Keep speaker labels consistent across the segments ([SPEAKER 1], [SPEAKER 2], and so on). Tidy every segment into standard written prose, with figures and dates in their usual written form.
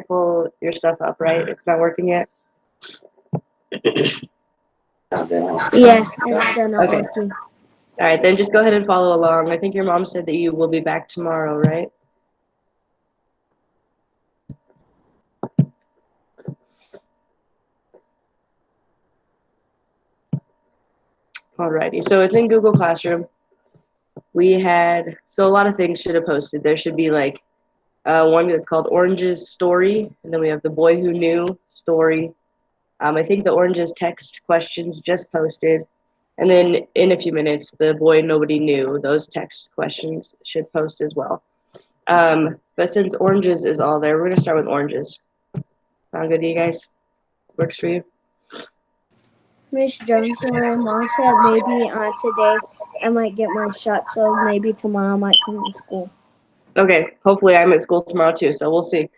[SPEAKER 1] can't pull your stuff up, right? It's not working yet?
[SPEAKER 2] Yeah, it's still not
[SPEAKER 1] Okay.
[SPEAKER 2] working.
[SPEAKER 1] All right, then just go ahead and follow along. I think your mom said that you will be back tomorrow, right? Alrighty, so it's in Google Classroom. So a lot of things should have posted. There should be like one that's called Orange's Story, and then we have the Boy Who Knew story. I think the Orange's text questions just posted. And then in a few minutes, the Boy Nobody Knew, those text questions should post as well. But since Oranges is all there, we're going to start with Oranges. Sound good to you guys? Works for you?
[SPEAKER 2] Miss Jones, my mom said maybe today I might get my shot, so maybe tomorrow I might come to school.
[SPEAKER 1] Okay, hopefully I'm at school tomorrow too, so we'll see.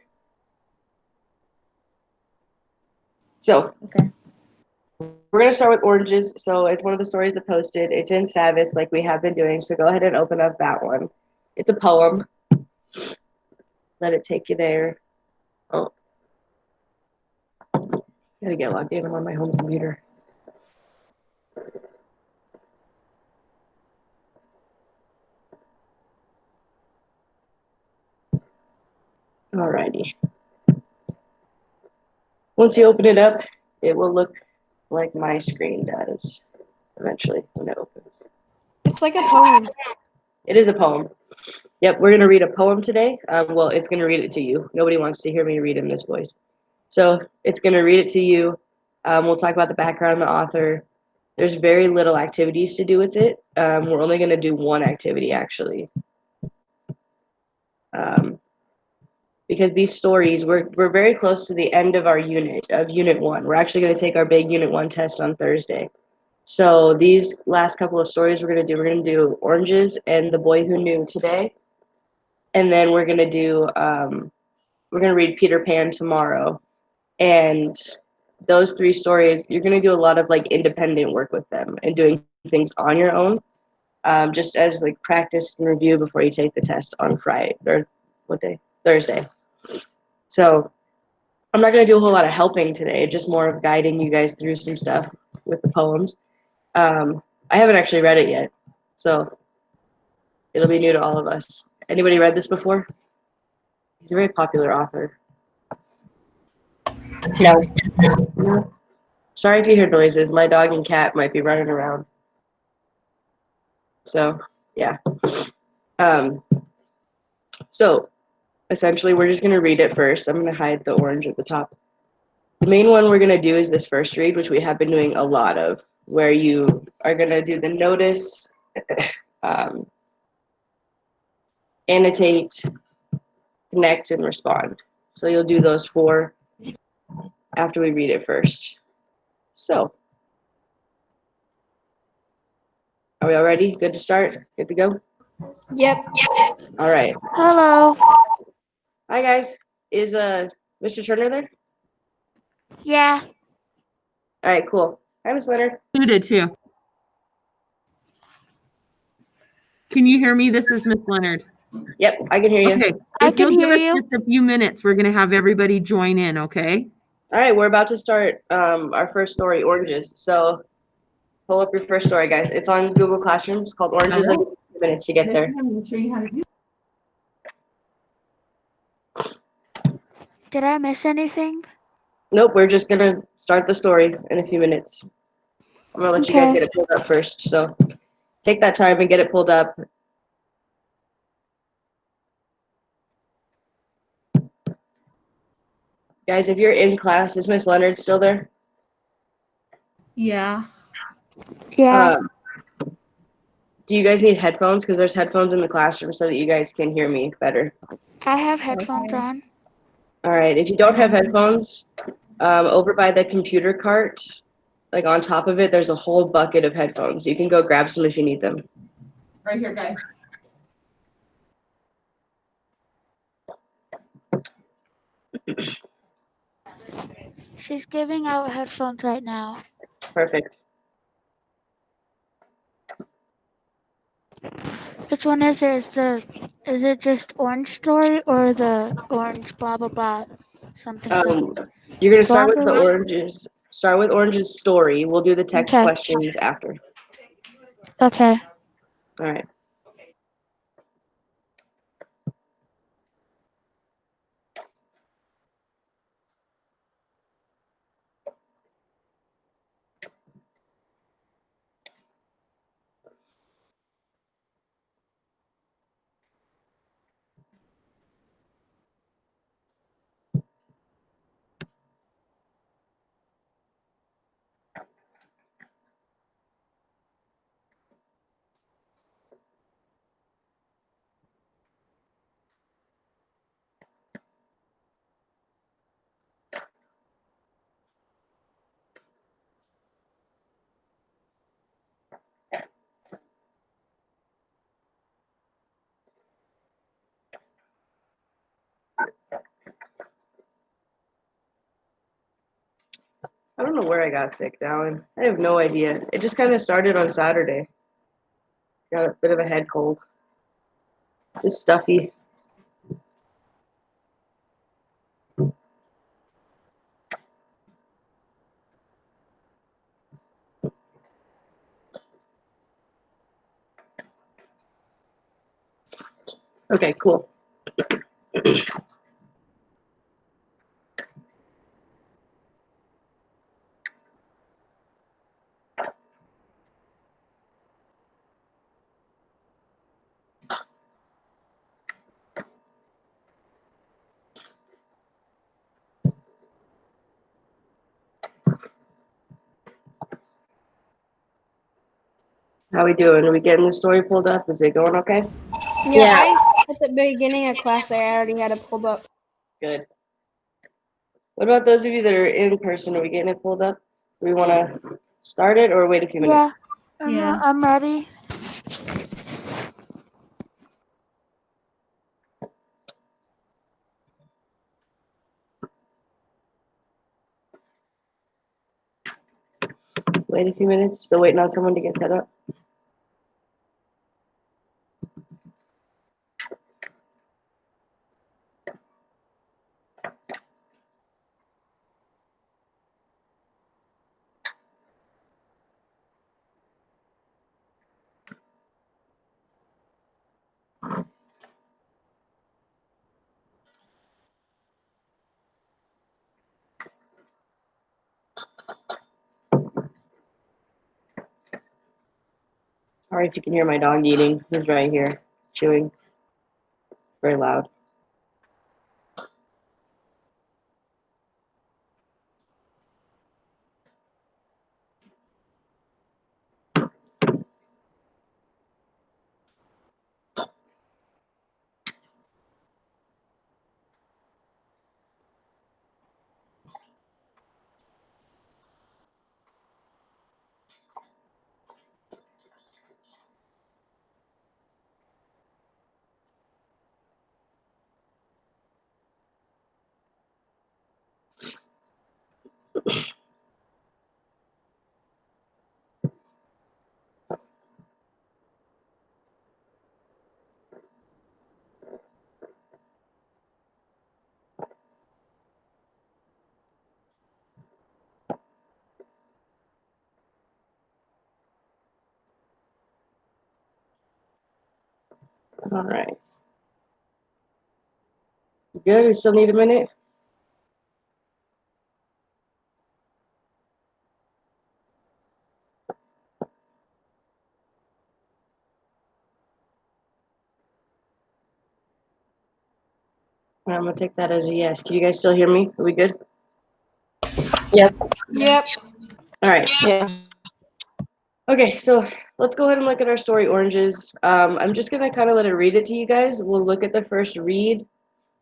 [SPEAKER 1] So,
[SPEAKER 2] Okay.
[SPEAKER 1] we're going to start with Oranges. So it's one of the stories that posted. It's in Savvas like we have been doing, so go ahead and open up that one. It's a poem. Let it take you there. Oh. Gotta get logged in. I'm on my home computer. Alrighty. Once you open it up, it will look like my screen does eventually when it opens.
[SPEAKER 3] It's like a poem.
[SPEAKER 1] It is a poem. Yep, we're going to read a poem today. Well, it's going to read it to you. Nobody wants to hear me read in this voice. So it's going to read it to you. We'll talk about the background, the author. There's very little activities to do with it. We're only going to do one activity, actually. Because these stories, we're very close to the end of our Unit 1. We're actually going to take our big Unit 1 test on Thursday. So these last couple of stories we're going to do Oranges and The Boy Who Knew today. And then we're going to read Peter Pan tomorrow. And those three stories, you're going to do a lot of like independent work with them and doing things on your own, just as like practice and review before you take the test on Friday, or what day? Thursday. So I'm not going to do a whole lot of helping today, just more of guiding you guys through some stuff with the poems. I haven't actually read it yet, so it'll be new to all of us. Anybody read this before? He's a very popular author. No. Sorry if you hear noises. My dog and cat might be running around. So, yeah. So, essentially, we're just going to read it first. I'm going to hide the orange at the top. The main one we're going to do is this first read, which we have been doing a lot of, where you are going to do the notice, annotate, connect, and respond. So you'll do those 4 after we read it first. So, are we all ready? Good to start? Good to go?
[SPEAKER 3] Yep.
[SPEAKER 1] All right.
[SPEAKER 2] Hello.
[SPEAKER 1] Hi, guys. Is Mr. Turner there?
[SPEAKER 2] Yeah.
[SPEAKER 1] All right, cool. Hi, Miss Leonard.
[SPEAKER 4] You did too. Can you hear me? This is Miss Leonard.
[SPEAKER 1] Yep, I can hear you.
[SPEAKER 4] Okay.
[SPEAKER 2] I
[SPEAKER 4] If
[SPEAKER 2] can
[SPEAKER 4] you'll
[SPEAKER 2] hear
[SPEAKER 4] give
[SPEAKER 2] you.
[SPEAKER 4] us just a few minutes, we're going to have everybody join in, okay?
[SPEAKER 1] All right, we're about to start our first story, Oranges. So pull up your first story, guys. It's on Google Classroom. It's called Oranges.
[SPEAKER 4] All right.
[SPEAKER 1] I'll give you a few minutes to get there.
[SPEAKER 4] I'm going to show you how to do
[SPEAKER 2] Did I miss anything?
[SPEAKER 1] Nope, we're just going to start the story in a few minutes. I'm going to let you guys get it pulled up first. So take that time and get it pulled up. Guys, if you're in class, is Miss Leonard still there?
[SPEAKER 3] Yeah.
[SPEAKER 2] Yeah.
[SPEAKER 1] Do you guys need headphones? Because there's headphones in the classroom so that you guys can hear me better.
[SPEAKER 2] I have headphones on.
[SPEAKER 1] All right, if you don't have headphones, over by the computer cart, like on top of it, there's a whole bucket of headphones. You can go grab some if you need them.
[SPEAKER 4] right here, guys.
[SPEAKER 2] She's giving out headphones right now.
[SPEAKER 1] Perfect.
[SPEAKER 2] Which one is it? Is it just Orange Story or the Orange blah blah blah
[SPEAKER 5] Something. Something.
[SPEAKER 1] You're gonna
[SPEAKER 5] Go on
[SPEAKER 1] start with
[SPEAKER 5] to
[SPEAKER 1] the
[SPEAKER 5] read.
[SPEAKER 1] oranges. Start with orange's story. We'll do the text
[SPEAKER 5] Okay.
[SPEAKER 1] questions after.
[SPEAKER 5] Okay.
[SPEAKER 1] All right. I don't know where I got sick, Dallin. I have no idea. It just kind of started on Saturday. Got a bit of a head cold. Just stuffy. Okay, cool. How we doing? Are we getting the story pulled up? Is it going okay?
[SPEAKER 3] Yeah, at the beginning of class, I already had it pulled up.
[SPEAKER 1] Good. What about those of you that are in person? Are we getting it pulled up? Do we want to start it or wait a few minutes?
[SPEAKER 5] Yeah. I'm ready.
[SPEAKER 1] Wait a few minutes. Still waiting on someone to get set up. Sorry if you can hear my dog eating. He's right here, chewing. Very loud. All right. Good. We still need a minute. I'm gonna take that as a yes. Can you guys still hear me? Are we good?
[SPEAKER 3] Yep.
[SPEAKER 1] All right.
[SPEAKER 2] Yeah.
[SPEAKER 1] Okay, so let's go ahead and look at our story, Oranges. I'm just gonna kind of let it read it to you guys. We'll look at the first read,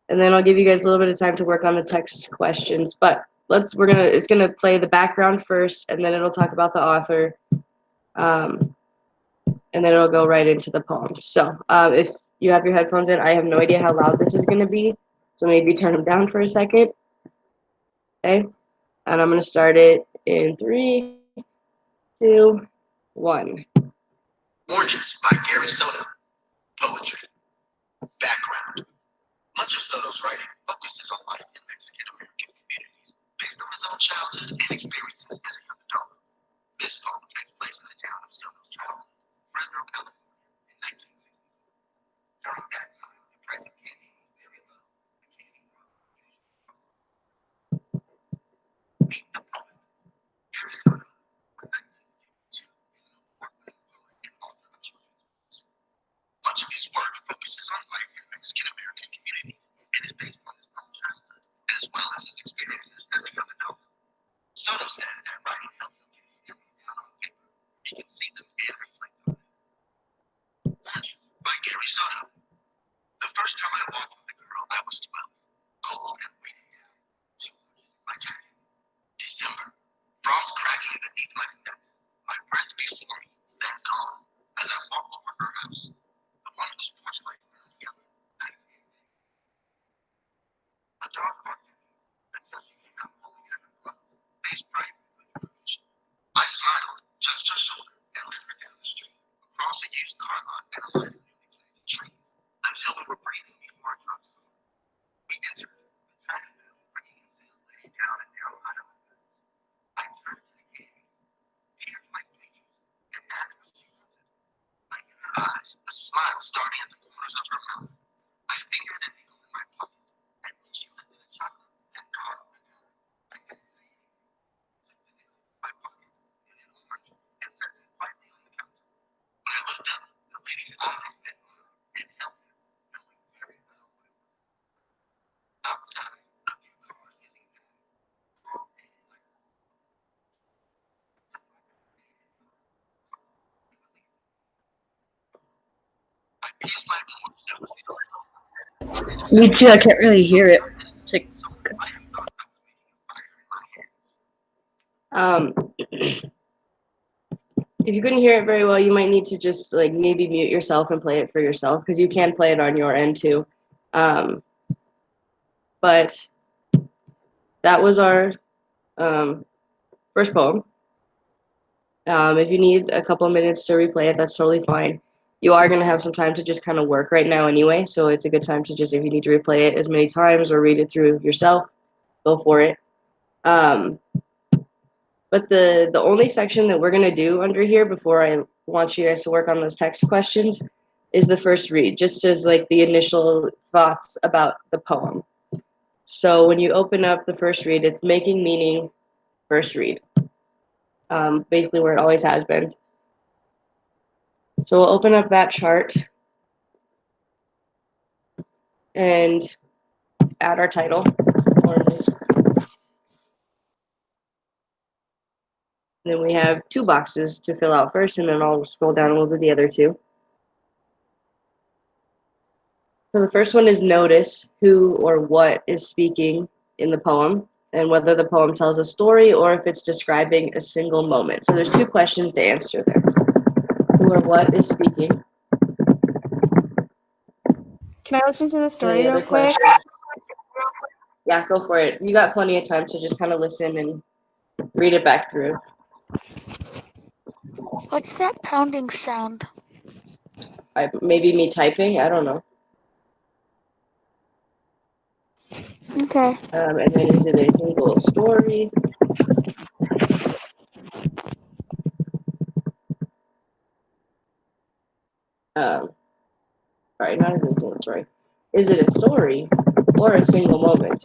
[SPEAKER 1] and then I'll give you guys a little bit of time to work on the text questions. But it's gonna play the background first, and then it'll talk about the author, and then it'll go right into the poem. So if you have your headphones in, I have no idea how loud this is gonna be, so maybe turn them down for a second. Okay, and I'm gonna start it in 3, 2, 1.
[SPEAKER 6] Oranges by Gary Soto. Poetry. Background. Much of Soto's writing focuses on life in Mexican America. childhood and experiences as a young adult. This poem takes place in the town of Savvas, Fresno, California, in 1960. During that time, the price of candy was very low. The candy was Meet the poet, Gary Soto, with 1952, is an award-winning poet and author of children's books. Much of his work focuses on Black and Mexican-American communities and is based on his own childhood, as well as his experiences as a young adult. Soto says that writing helps him get his feelings down on paper. He can see them and reflect on them. Oranges by Gary Soto. The first time I walked with a girl, I was 12, cold and waiting down. 2 oranges in my jacket. December, frost cracking underneath my steps. My breath before me, then gone, as I walked toward her house. The one whose porch light burned yellow. A dog barked at me until she came out pulling at her clothes, face bright with rage. I smiled, touched her shoulder, and led her down the street, across a used car lot and a line of newly planted trees, until we were breathing before a drugstore. We entered, the tiny bell ringing in sales lady down a narrow aisle of goods. I turned to the candies, tears like bleachers, and asked what she wanted. I knew her eyes, a smile starting at the corners of her mouth. I fingered a nickel in my pocket, and when she lifted a chocolate that caused the gun, I couldn't say anything. Took the nickel from my pocket, and an orange, and set them quietly on the counter. When I looked up, the lady's eyes met mine and held them, knowing very well what it was. Outside, a few cars hissing past, all painted like I peeled my orange that was the
[SPEAKER 7] Me too. I can't really hear it. It's like,
[SPEAKER 1] If you couldn't hear it very well, you might need to just like maybe mute yourself and play it for yourself because you can play it on your end too. But that was our first poem. If you need a couple minutes to replay it, that's totally fine. You are going to have some time to just kind of work right now anyway, so it's a good time to just, if you need to replay it as many times or read it through yourself, go for it. But the only section that we're going to do under here before I want you guys to work on those text questions is the first read, just as like the initial thoughts about the poem. So when you open up the first read, it's making meaning, first read. Basically where it always has been. So we'll open up that chart and add our title. Oranges. Then we have 2 boxes to fill out first, and then I'll scroll down and we'll do the other 2. So the first one is notice who or what is speaking in the poem, and whether the poem tells a story or if it's describing a single moment. So there's 2 questions to answer there. Who or what is speaking?
[SPEAKER 3] Can I listen to the story
[SPEAKER 1] Any
[SPEAKER 3] real
[SPEAKER 1] other
[SPEAKER 3] quick?
[SPEAKER 1] questions? Yeah, go for it. You got plenty of time to just kind of listen and read it back through.
[SPEAKER 5] What's that pounding sound?
[SPEAKER 1] Maybe me typing, I don't know.
[SPEAKER 5] Okay.
[SPEAKER 1] And then is it a single story? Sorry, not a single story. Is it a story or a single moment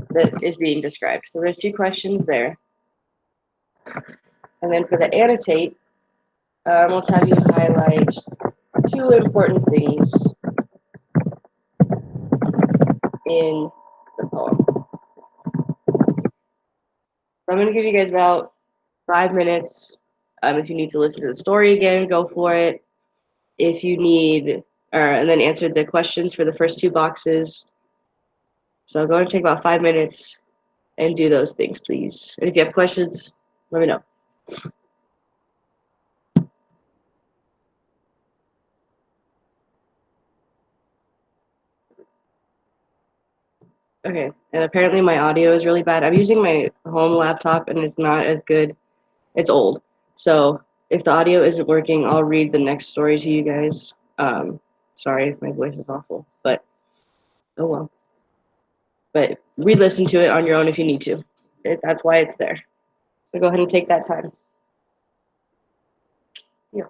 [SPEAKER 1] that is being described? So there's 2 questions there. And then for the annotate, let's have you highlight 2 important things in the poem. So I'm going to give you guys about 5 minutes. If you need to listen to the story again, go for it. If you need, and then answer the questions for the first 2 boxes. So go and take about 5 minutes and do those things, please. And if you have questions, let me know. Okay, and apparently my audio is really bad. I'm using my home laptop and it's not as good. It's old. So if the audio isn't working, I'll read the next story to you guys. Sorry if my voice is awful, but oh well. But re-listen to it on your own if you need to. That's why it's there. So go ahead and take that time. Yeah.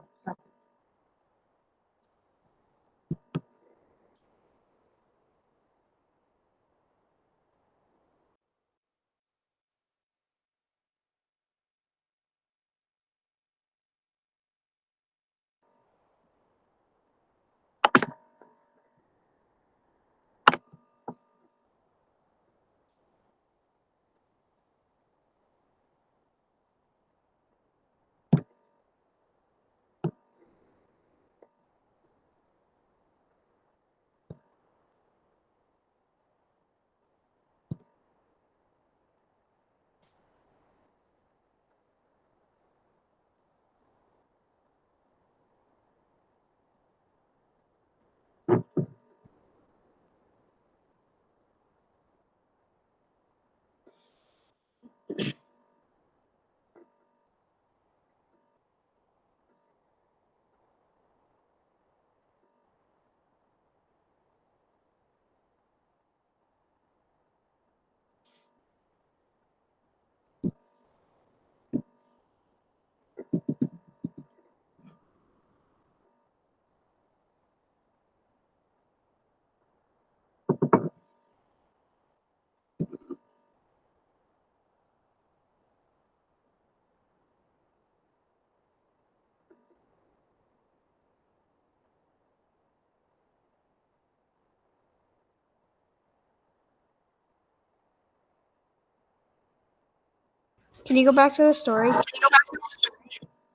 [SPEAKER 3] Can you go back to the story?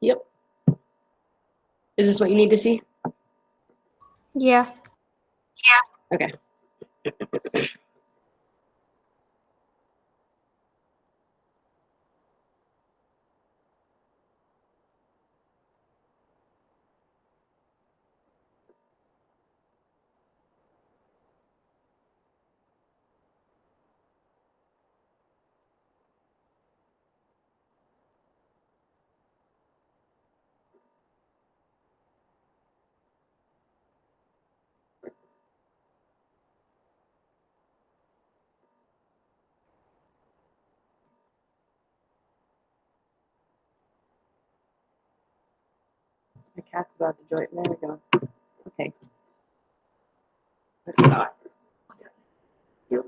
[SPEAKER 1] Yep. Is this what you need to see?
[SPEAKER 3] Yeah.
[SPEAKER 1] Okay. The cat's about to join. There we go. Okay. Let's not. Yep.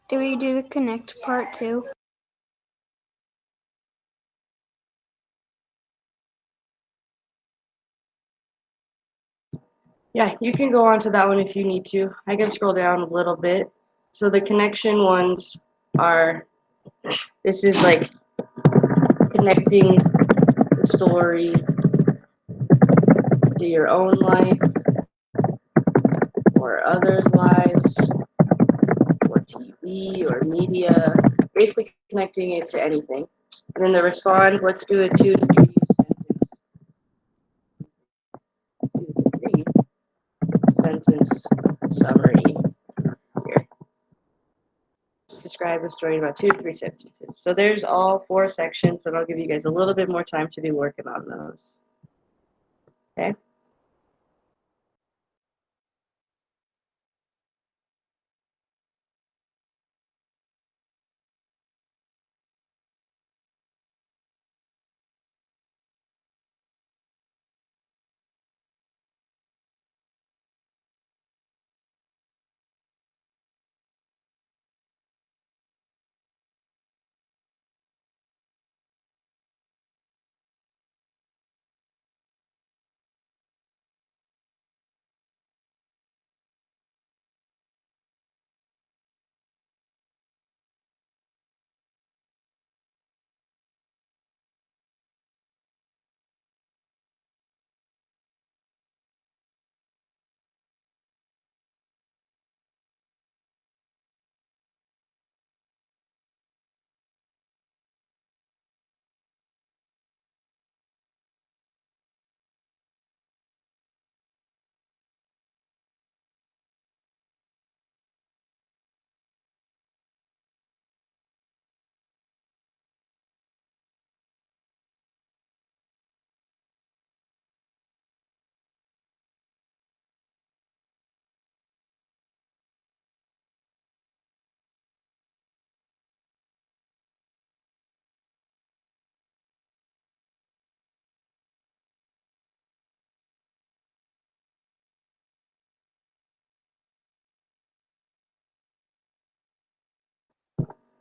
[SPEAKER 3] Do we do the connect part too?
[SPEAKER 1] Yeah, you can go on to that one if you need to. I can scroll down a little bit. So the connection ones are, this is like connecting the story to your own life or others' lives or TV or media, basically connecting it to anything. And then the respond, let's do a 2 to 3 sentence summary here. Just describe the story in about 2 to 3 sentences. So there's all 4 sections, and I'll give you guys a little bit more time to be working on those. Okay?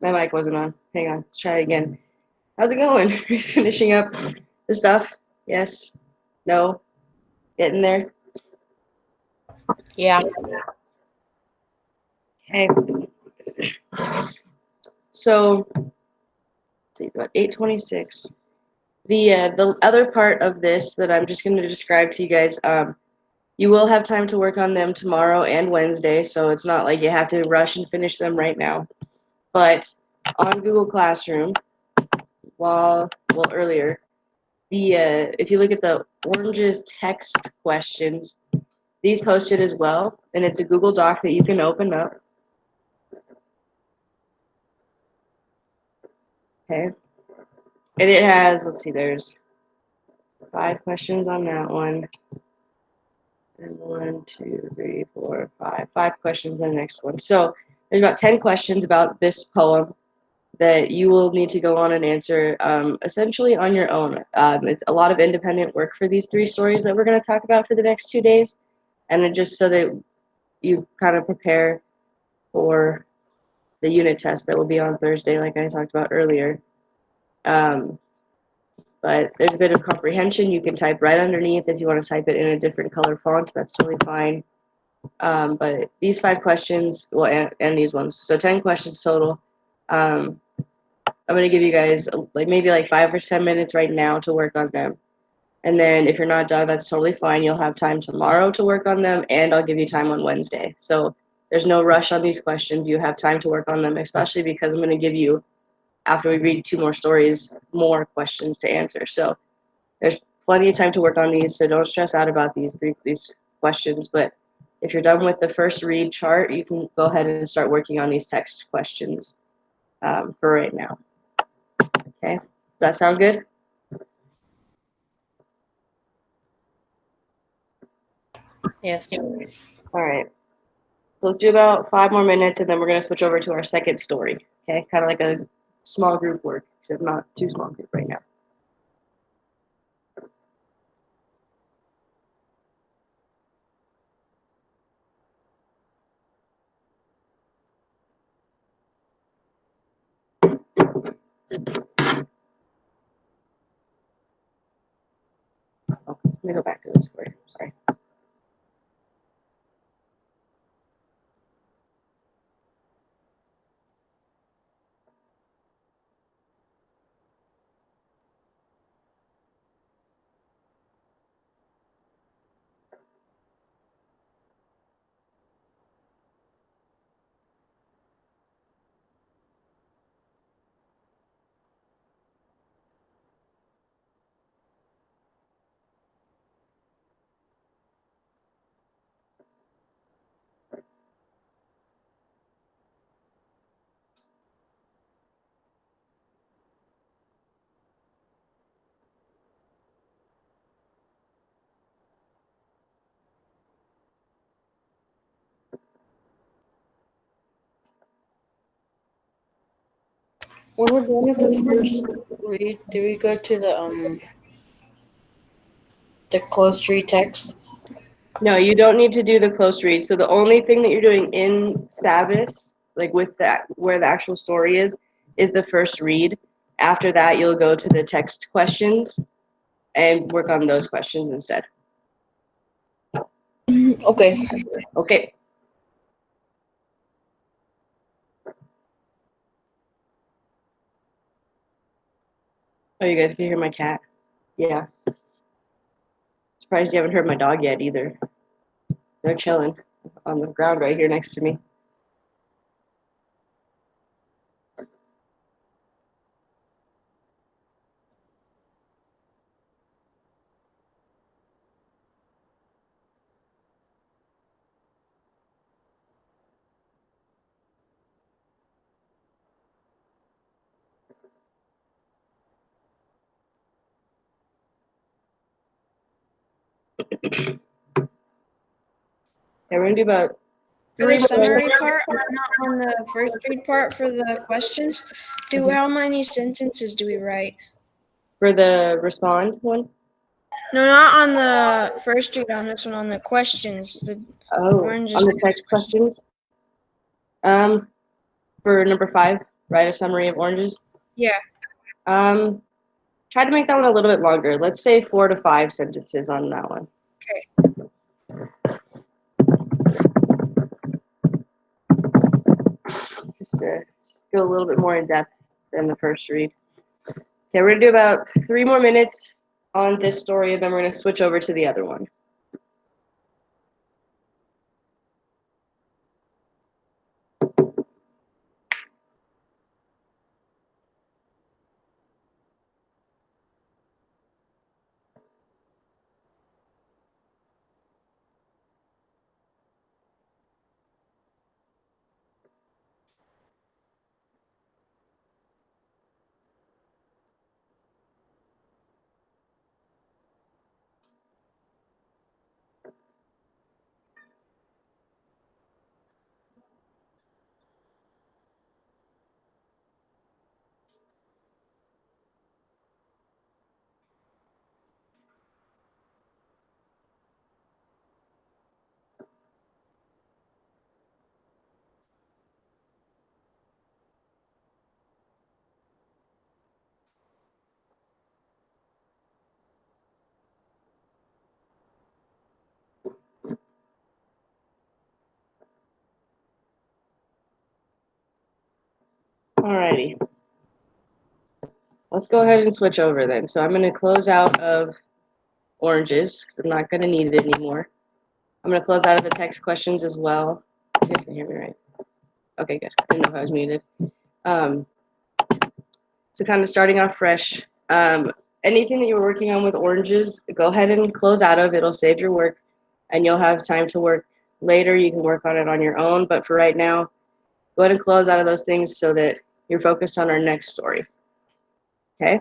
[SPEAKER 1] My mic wasn't on. Hang on. Let's try it again. How's it going? Finishing up the stuff? Yes? No? Getting there?
[SPEAKER 7] Yeah.
[SPEAKER 1] Okay. So, let's see, about 8:26. The other part of this that I'm just going to describe to you guys, you will have time to work on them tomorrow and Wednesday, so it's not like you have to rush and finish them right now. But on Google Classroom, earlier, if you look at the oranges text questions, these posted as well, and it's a Google Doc that you can open up. Okay. And it has, let's see, there's 5 questions on that one. And 1, 2, 3, 4, 5. 5 questions on the next one. So there's about 10 questions about this poem that you will need to go on and answer essentially on your own. It's a lot of independent work for these 3 stories that we're going to talk about for the next 2 days. And then just so that you kind of prepare for the unit test that will be on Thursday, like I talked about earlier. But there's a bit of comprehension. You can type right underneath. If you want to type it in a different color font, that's totally fine. But these 5 questions, well, and these ones, so 10 questions total. I'm going to give you guys maybe 5 or 10 minutes right now to work on them. And then if you're not done, that's totally fine. You'll have time tomorrow to work on them, and I'll give you time on Wednesday. So there's no rush on these questions. You have time to work on them, especially because I'm going to give you, after we read 2 more stories, more questions to answer. So there's plenty of time to work on these, so don't stress out about these questions. But if you're done with the first read chart, you can go ahead and start working on these text questions for right now. Okay, does that sound good?
[SPEAKER 7] Yes.
[SPEAKER 1] All right. So let's do about 5 more minutes, and then we're going to switch over to our second story. Okay, kind of like a small group work, except not too small group right now. Oh, let me go back to this for you. Sorry.
[SPEAKER 7] When we're done with the first read, do we go to the closed read text?
[SPEAKER 1] No, you don't need to do the close read. So the only thing that you're doing in Savvas, like with that, where the actual story is the first read. After that, you'll go to the text questions and work on those questions instead.
[SPEAKER 7] Okay.
[SPEAKER 1] Okay. Oh, you guys can hear my cat? Yeah. Surprised you haven't heard my dog yet either. They're chilling on the ground right here next to me. Yeah, we're gonna do about
[SPEAKER 3] For
[SPEAKER 1] 3
[SPEAKER 3] the
[SPEAKER 1] more
[SPEAKER 3] summary
[SPEAKER 1] minutes.
[SPEAKER 3] part, not on the first read part for the questions, how many sentences do we write?
[SPEAKER 1] For the respond one.
[SPEAKER 3] No, not on the first read on this one, on the questions. The
[SPEAKER 1] Oh,
[SPEAKER 3] orange
[SPEAKER 1] on
[SPEAKER 3] is
[SPEAKER 1] the text questions. For number 5, write a summary of oranges.
[SPEAKER 3] Yeah.
[SPEAKER 1] Try to make that one a little bit longer. Let's say 4 to 5 sentences on that one.
[SPEAKER 3] Okay.
[SPEAKER 1] Just to go a little bit more in depth than the first read. Okay, we're gonna do about 3 more minutes on this story, and then we're gonna switch over to the other one. Alrighty. Let's go ahead and switch over then. So I'm going to close out of oranges because I'm not going to need it anymore. I'm going to close out of the text questions as well. You guys can hear me right? Okay, good. I didn't know if I was muted. So kind of starting off fresh. Anything that you're working on with oranges, go ahead and close out of. It'll save your work, and you'll have time to work later. You can work on it on your own, but for right now, go ahead and close out of those things so that you're focused on our next story. Okay?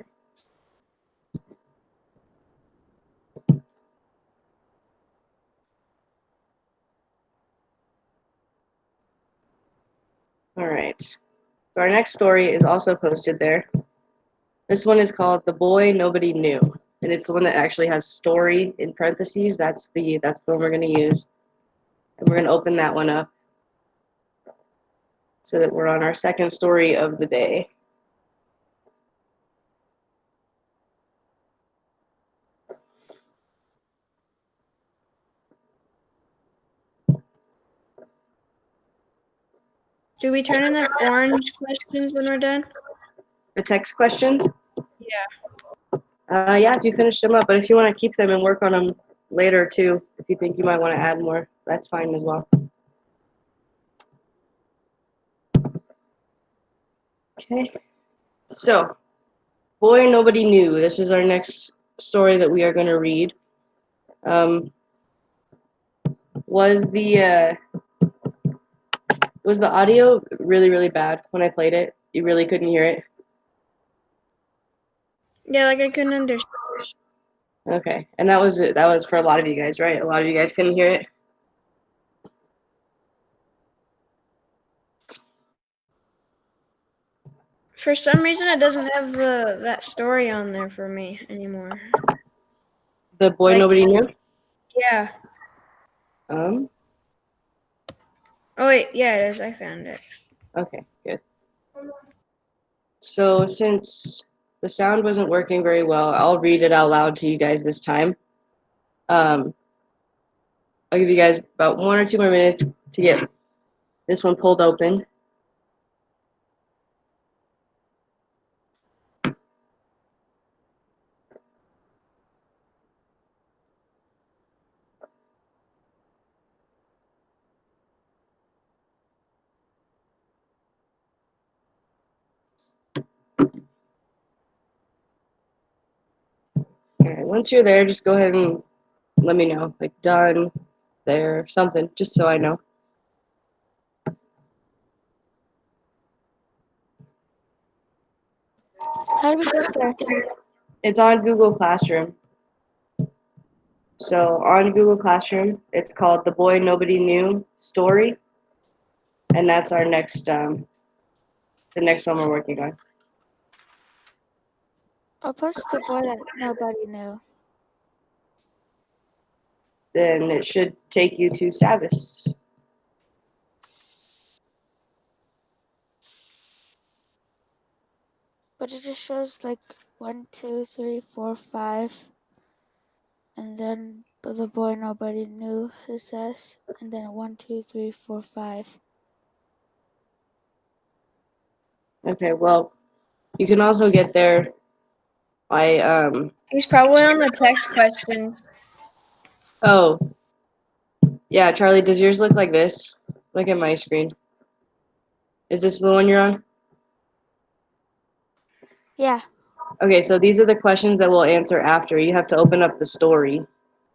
[SPEAKER 1] All right. So our next story is also posted there. This one is called The Boy Nobody Knew. And it's the one that actually has story in parentheses. That's the one we're going to use. And we're going to open that one up so that we're on our second story of the day.
[SPEAKER 3] Do we turn in the orange questions when we're done?
[SPEAKER 1] The text questions?
[SPEAKER 3] Yeah.
[SPEAKER 1] Yeah, if you finish them up. But if you want to keep them and work on them later too, if you think you might want to add more, that's fine as well. Okay. So, Boy Nobody Knew. This is our next story that we are going to read. Was the audio really, really bad when I played it? You really couldn't hear it?
[SPEAKER 3] Yeah, like I couldn't understand.
[SPEAKER 1] Okay. And that was it. That was for a lot of you guys, right? A lot of you guys couldn't hear it?
[SPEAKER 3] For some reason, it doesn't have that story on there for me anymore.
[SPEAKER 1] The boy
[SPEAKER 3] Like-
[SPEAKER 1] nobody knew?
[SPEAKER 3] Yeah.
[SPEAKER 1] Um,
[SPEAKER 3] Oh wait, yeah, it is. I found it.
[SPEAKER 1] okay, good. So since the sound wasn't working very well, I'll read it out loud to you guys this time. I'll give you guys about 1 or 2 more minutes to get this one pulled open. All right, once you're there, just go ahead and let me know, like done, there, something, just so I know.
[SPEAKER 5] How do we get there?
[SPEAKER 1] It's on Google Classroom. So on Google Classroom, it's called The Boy Nobody Knew Story, and that's our next, the next one we're working on.
[SPEAKER 5] I'll post the boy that nobody knew.
[SPEAKER 1] Then it should take you to Savvas.
[SPEAKER 5] But it just shows like 1, 2, 3, 4, 5. And then the boy nobody knew, it says. And then 1, 2, 3, 4, 5.
[SPEAKER 1] Okay, well, you can also get there by,
[SPEAKER 3] He's probably on the text questions.
[SPEAKER 1] oh, yeah, Charlie, does yours look like this? Look at my screen. Is this the one you're on?
[SPEAKER 5] Yeah.
[SPEAKER 1] Okay, so these are the questions that we'll answer after. You have to open up the story.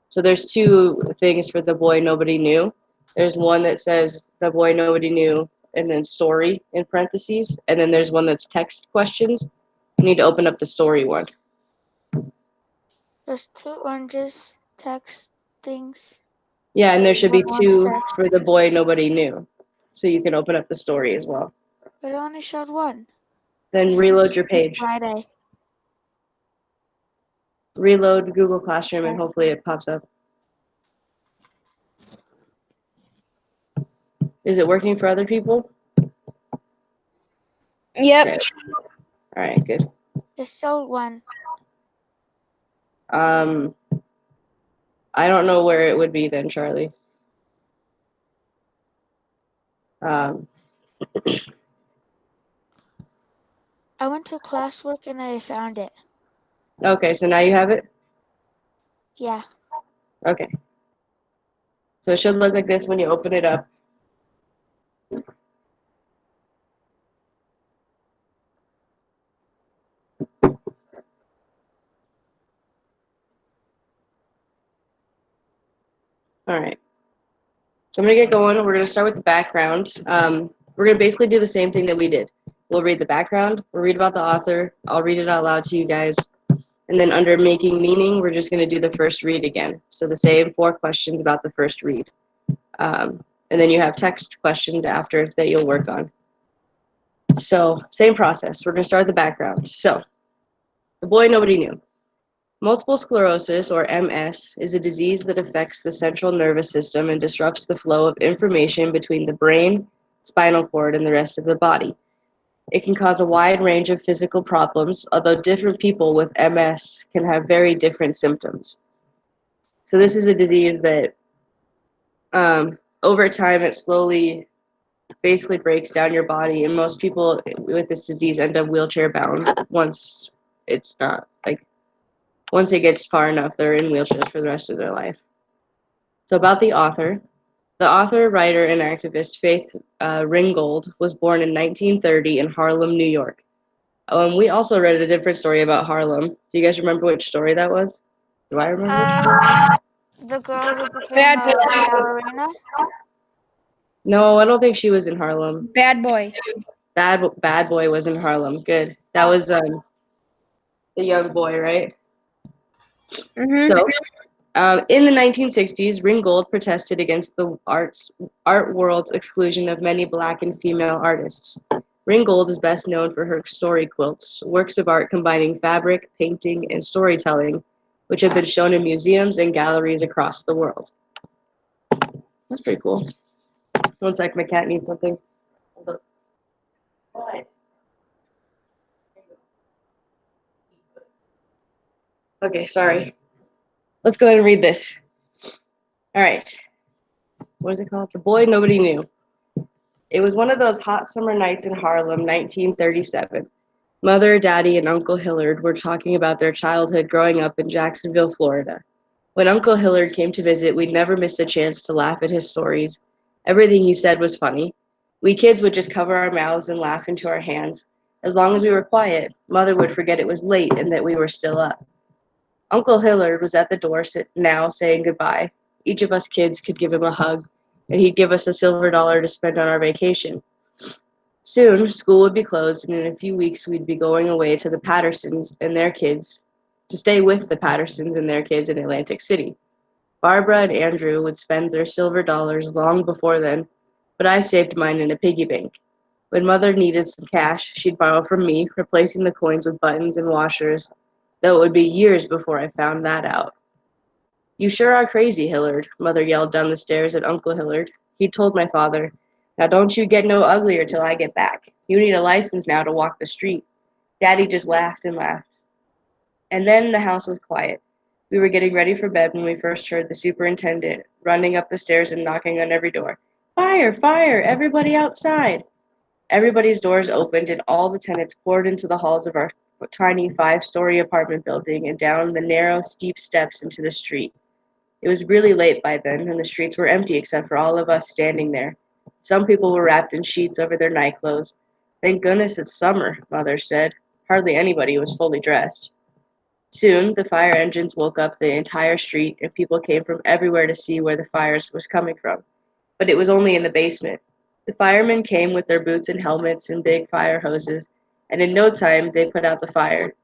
[SPEAKER 1] So there's 2 things for The Boy Nobody Knew. There's one that says The Boy Nobody Knew and then story in parentheses. And then there's one that's text questions. You need to open up the story one.
[SPEAKER 5] There's 2 oranges, text things.
[SPEAKER 1] Yeah, and there should be
[SPEAKER 5] One
[SPEAKER 1] 2
[SPEAKER 5] text.
[SPEAKER 1] for The Boy Nobody Knew. So you can open up the story as well.
[SPEAKER 5] But it only showed 1.
[SPEAKER 1] Then
[SPEAKER 5] It's
[SPEAKER 1] reload your page.
[SPEAKER 5] Friday.
[SPEAKER 1] Reload Google Classroom and hopefully it pops up. Is it working for other people?
[SPEAKER 3] Yep.
[SPEAKER 1] Okay. All right, good.
[SPEAKER 5] There's still 1.
[SPEAKER 1] I don't know where it would be then, Charlie. Um,
[SPEAKER 5] I went to classwork and I found it.
[SPEAKER 1] okay, so now you have it?
[SPEAKER 5] Yeah.
[SPEAKER 1] Okay. So it should look like this when you open it up. All right. So I'm going to get going. We're going to start with the background. We're going to basically do the same thing that we did. We'll read the background. We'll read about the author. I'll read it out loud to you guys. And then under making meaning, we're just going to do the first read again. So the same 4 questions about the first read. And then you have text questions after that you'll work on. So same process. We're going to start with the background. So The Boy Nobody Knew. Multiple sclerosis, or MS, is a disease that affects the central nervous system and disrupts the flow of information between the brain, spinal cord, and the rest of the body. It can cause a wide range of physical problems, although different people with MS can have very different symptoms. So this is a disease that over time it slowly basically breaks down your body, and most people with this disease end up wheelchair bound once it's not like once it gets far enough, they're in wheelchairs for the rest of their life. So about the author, writer, and activist Faith Ringgold was born in 1930 in Harlem, New York. We also read a different story about Harlem. Do you guys remember which story that was? Do I remember?
[SPEAKER 5] The girl that became
[SPEAKER 3] Bad
[SPEAKER 5] a
[SPEAKER 3] boy.
[SPEAKER 5] ballerina.
[SPEAKER 1] No, I don't think she was in Harlem.
[SPEAKER 3] Bad boy.
[SPEAKER 1] Bad Boy was in Harlem. Good. That was the young boy, right?
[SPEAKER 3] Mm-hmm.
[SPEAKER 1] So, in the 1960s, Ringgold protested against the art world's exclusion of many Black and female artists. Ringgold is best known for her story quilts, works of art combining fabric, painting, and storytelling, which have been shown in museums and galleries across the world. That's pretty cool. One sec, my cat needs something. Hold up. What? Okay, sorry. Let's go ahead and read this. All right. What is it called? The Boy Nobody Knew. It was one of those hot summer nights in Harlem, 1937. Mother, Daddy, and Uncle Hillard were talking about their childhood growing up in Jacksonville, Florida. When Uncle Hillard came to visit, we'd never missed a chance to laugh at his stories. Everything he said was funny. We kids would just cover our mouths and laugh into our hands. As long as we were quiet, Mother would forget it was late and that we were still up. Uncle Hillard was at the door now saying goodbye. Each of us kids could give him a hug, and he'd give us a silver dollar to spend on our vacation. Soon, school would be closed, and in a few weeks, we'd be going away to the Pattersons and their kids, to stay with the Pattersons and their kids in Atlantic City. Barbara and Andrew would spend their silver dollars long before then, but I saved mine in a piggy bank. When Mother needed some cash, she'd borrow from me, replacing the coins with buttons and washers, though it would be years before I found that out. You sure are crazy, Hillard, Mother yelled down the stairs at Uncle Hillard. He told my father, now don't you get no uglier till I get back. You need a license now to walk the street. Daddy just laughed and laughed. And then the house was quiet. We were getting ready for bed when we first heard the superintendent running up the stairs and knocking on every door. Fire, fire, everybody outside. Everybody's doors opened and all the tenants poured into the halls of our tiny 5-story apartment building and down the narrow, steep steps into the street. It was really late by then, and the streets were empty except for all of us standing there. Some people were wrapped in sheets over their nightclothes. Thank goodness it's summer, Mother said. Hardly anybody was fully dressed. Soon, the fire engines woke up the entire street, and people came from everywhere to see where the fire was coming from. But it was only in the basement. The firemen came with their boots and helmets and big fire hoses, and in no time they put out the fire.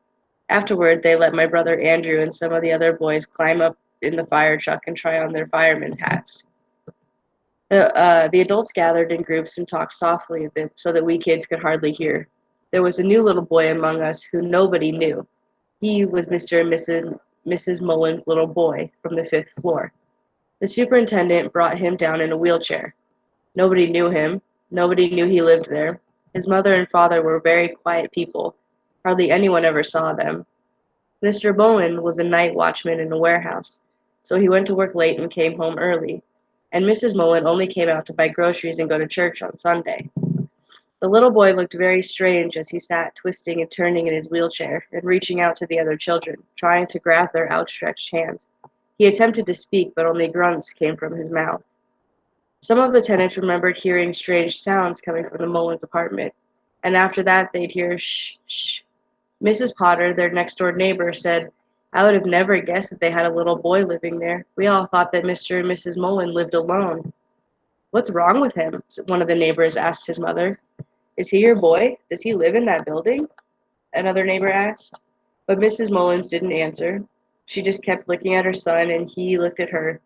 [SPEAKER 1] Afterward, they let my brother Andrew and some of the other boys climb up in the fire truck and try on their firemen's hats. The adults gathered in groups and talked softly so that we kids could hardly hear. There was a new little boy among us who nobody knew. He was Mr. and Mrs. Mullen's little boy from the 5th floor. The superintendent brought him down in a wheelchair. Nobody knew him. Nobody knew he lived there. His mother and father were very quiet people. Hardly anyone ever saw them. Mr. Mullen was a night watchman in a warehouse, so he went to work late and came home early. And Mrs. Mullen only came out to buy groceries and go to church on Sunday. The little boy looked very strange as he sat twisting and turning in his wheelchair and reaching out to the other children, trying to grab their outstretched hands. He attempted to speak, but only grunts came from his mouth. Some of the tenants remembered hearing strange sounds coming from the Mullins' apartment, and after that they'd hear shh, shh. Mrs. Potter, their next-door neighbor, said, I would have never guessed that they had a little boy living there. We all thought that Mr. and Mrs. Mullen lived alone. What's wrong with him? One of the neighbors asked his mother. Is he your boy? Does he live in that building? Another neighbor asked. But Mrs. Mullins didn't answer. She just kept looking at her son, and he looked at her.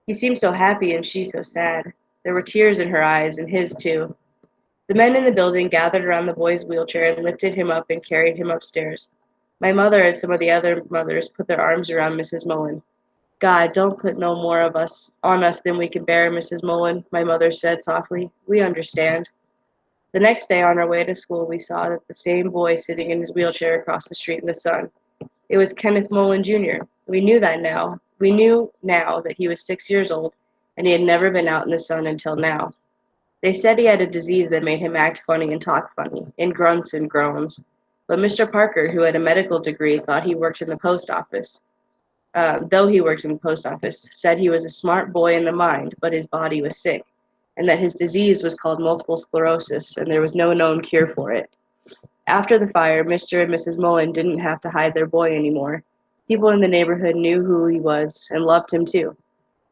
[SPEAKER 1] He seemed so happy and she so sad. There were tears in her eyes, and his too. The men in the building gathered around the boy's wheelchair and lifted him up and carried him upstairs. My mother and some of the other mothers put their arms around Mrs. Mullen. God, don't put no more of us on us than we can bear, Mrs. Mullen, my mother said softly. We understand. The next day on our way to school, we saw that the same boy sitting in his wheelchair across the street in the sun. It was Kenneth Mullen, Jr. We knew that now. We knew now that he was 6 years old, and he had never been out in the sun until now. They said he had a disease that made him act funny and talk funny, in grunts and groans. But Mr. Parker, who had a medical degree, thought he worked in the post office. Though he worked in the post office, said he was a smart boy in the mind, but his body was sick, and that his disease was called multiple sclerosis, and there was no known cure for it. After the fire, Mr. and Mrs. Mullen didn't have to hide their boy anymore. People in the neighborhood knew who he was and loved him too.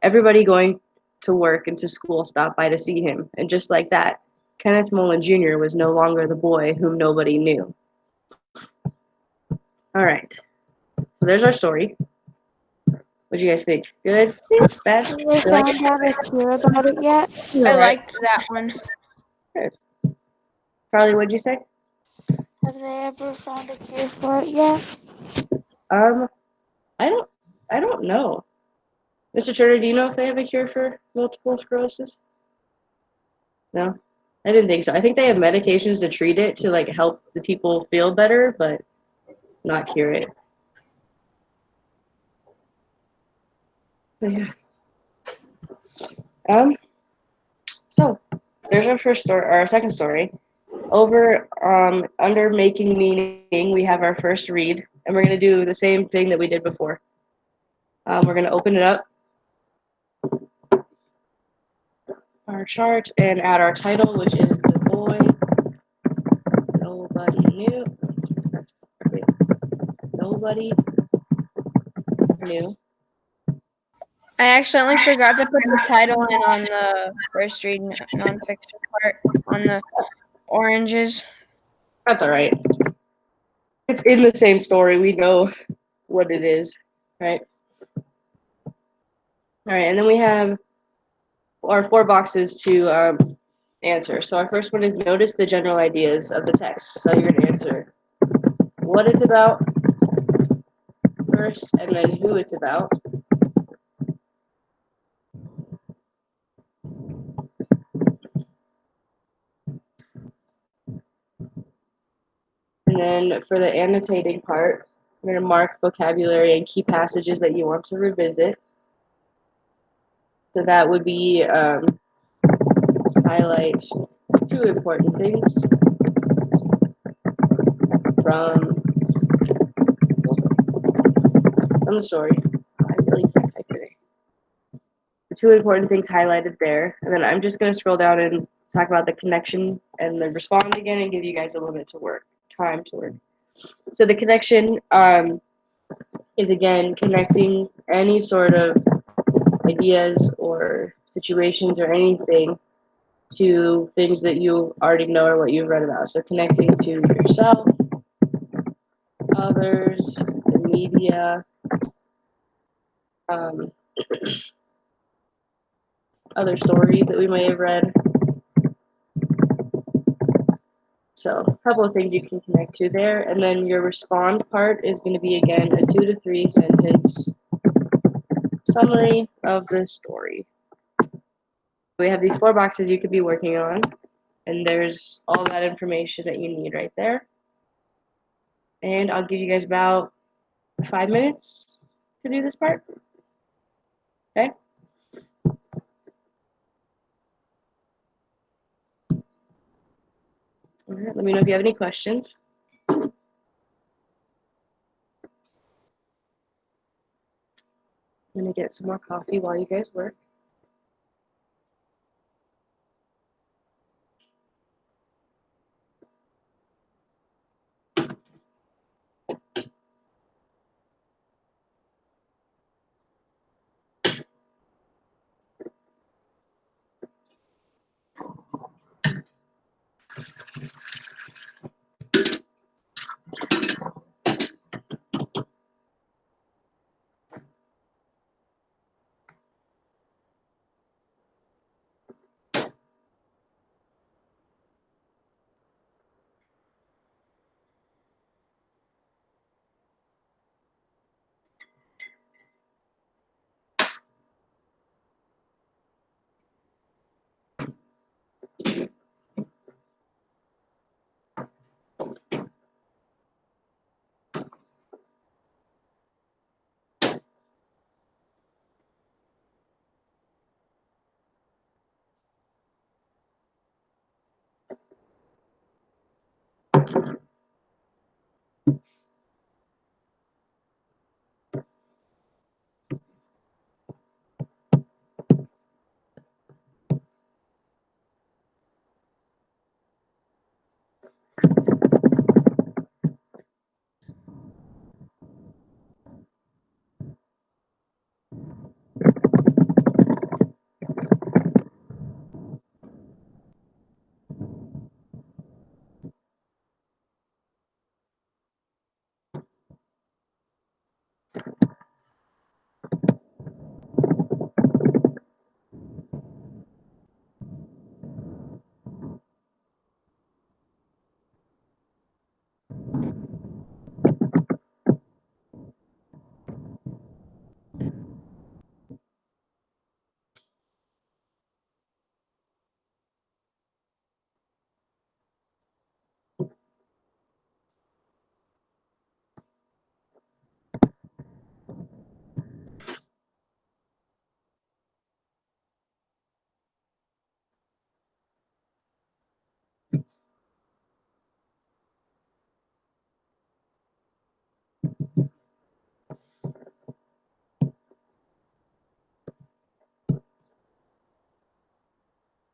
[SPEAKER 1] Everybody going to work and to school stopped by to see him, and just like that, Kenneth Mullen Jr. was no longer the boy whom nobody knew. All right, so there's our story. What do you guys think? Good? Bad?
[SPEAKER 5] Have they
[SPEAKER 1] You like
[SPEAKER 5] found out a cure about it yet?
[SPEAKER 3] I liked that one.
[SPEAKER 1] it? Charlie, what'd you say?
[SPEAKER 5] Have they ever found a cure for it yet?
[SPEAKER 1] Um, I don't know. Mr. Turner, do you know if they have a cure for multiple sclerosis? No, I didn't think so. I think they have medications to treat it to like help the people feel better, but not cure it. But yeah. So there's our first story, our second story. Over under making meaning, we have our first read, and we're gonna do the same thing that we did before. We're gonna open it up, our chart, and add our title, which is The Boy Nobody Knew. Wait, Nobody Knew.
[SPEAKER 3] I accidentally forgot to put the title in on the first read nonfiction part on the oranges.
[SPEAKER 1] That's all right. It's in the same story. We know what it is, right? All right, and then we have our 4 boxes to answer. So our first one is notice the general ideas of the text. So you're going to answer what it's about first, and then who it's about. And then for the annotating part, we're going to mark vocabulary and key passages that you want to revisit. So that would be highlight 2 important things from the story. I really can't type today. The 2 important things highlighted there, and then I'm just going to scroll down and talk about the connection and then respond again and give you guys a little bit to work, time to work. So the connection is again connecting any sort of ideas or situations or anything to things that you already know or what you've read about. So connecting to yourself, others, the media, other stories that we may have read. So a couple of things you can connect to there. And then your respond part is going to be, again, a 2 to 3 sentence summary of the story. We have these 4 boxes you could be working on, and there's all that information that you need right there. And I'll give you guys about 5 minutes to do this part. Okay? All right, let me know if you have any questions. I'm going to get some more coffee while you guys work.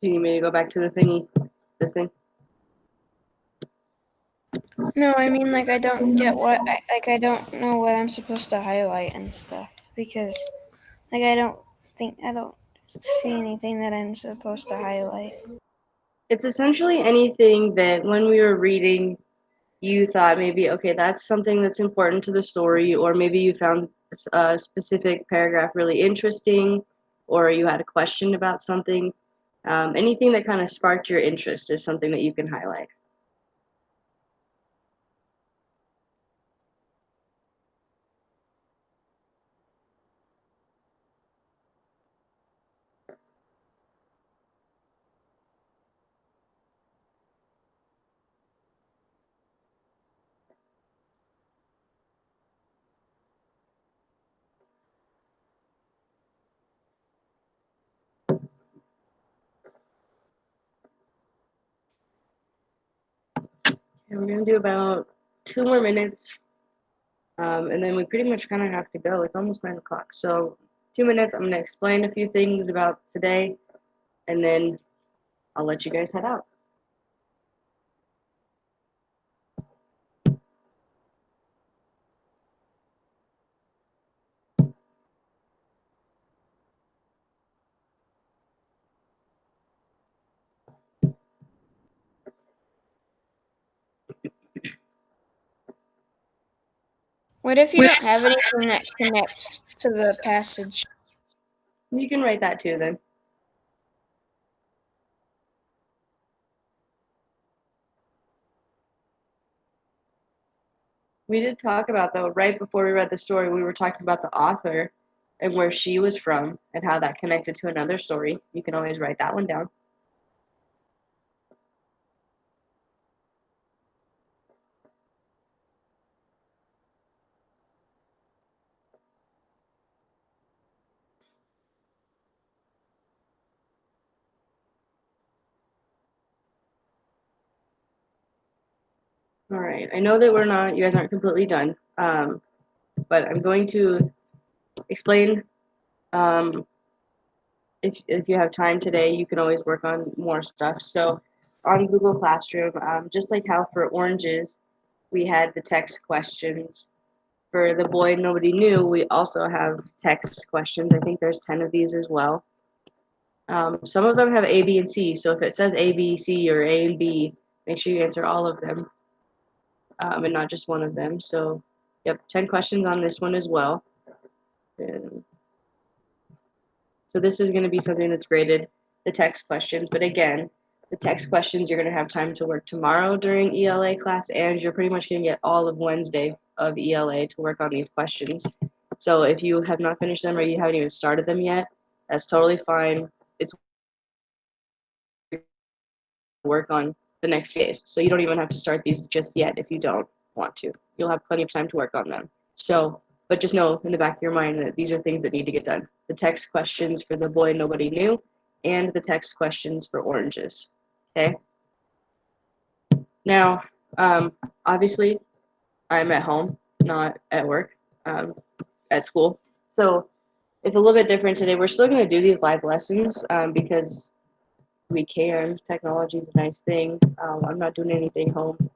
[SPEAKER 1] Do you need me to go back to the thingy? This thing?
[SPEAKER 3] No, I mean, like, I don't get I don't know what I'm supposed to highlight and stuff because, like, I don't see anything that I'm supposed to highlight.
[SPEAKER 1] It's essentially anything that when we were reading, you thought maybe, okay, that's something that's important to the story, or maybe you found a specific paragraph really interesting, or you had a question about something. Anything that kind of sparked your interest is something that you can highlight. And we're gonna do about 2 more minutes, and then we pretty much kind of have to go. It's almost 9 o'clock. So 2 minutes, I'm gonna explain a few things about today, and then I'll let you guys head out.
[SPEAKER 3] What if you don't have anything that connects to the passage?
[SPEAKER 1] You can write that too then. We did talk about, though, right before we read the story, we were talking about the author and where she was from and how that connected to another story. You can always write that one down. All right. I know that you guys aren't completely done, but I'm going to explain. If you have time today, you can always work on more stuff. So on Google Classroom, just like how for oranges, we had the text questions. For the boy nobody knew, we also have text questions. I think there's 10 of these as well. Some of them have A, B, and C. So if it says A, B, C, or A and B, make sure you answer all of them, and not just one of them. So, yep, 10 questions on this one as well. And so this is going to be something that's graded, the text questions. But again, the text questions you're going to have time to work tomorrow during ELA class, and you're pretty much going to get all of Wednesday of ELA to work on these questions. So if you have not finished them or you haven't even started them yet, that's totally fine. It's work on the next few days. So you don't even have to start these just yet if you don't want to. You'll have plenty of time to work on them. So, but just know in the back of your mind that these are things that need to get done. The text questions for the boy nobody knew and the text questions for oranges. Okay? Now, obviously, I'm at home, not at work, at school. So it's a little bit different today. We're still going to do these live lessons because we can. Technology is a nice thing. I'm not doing anything home.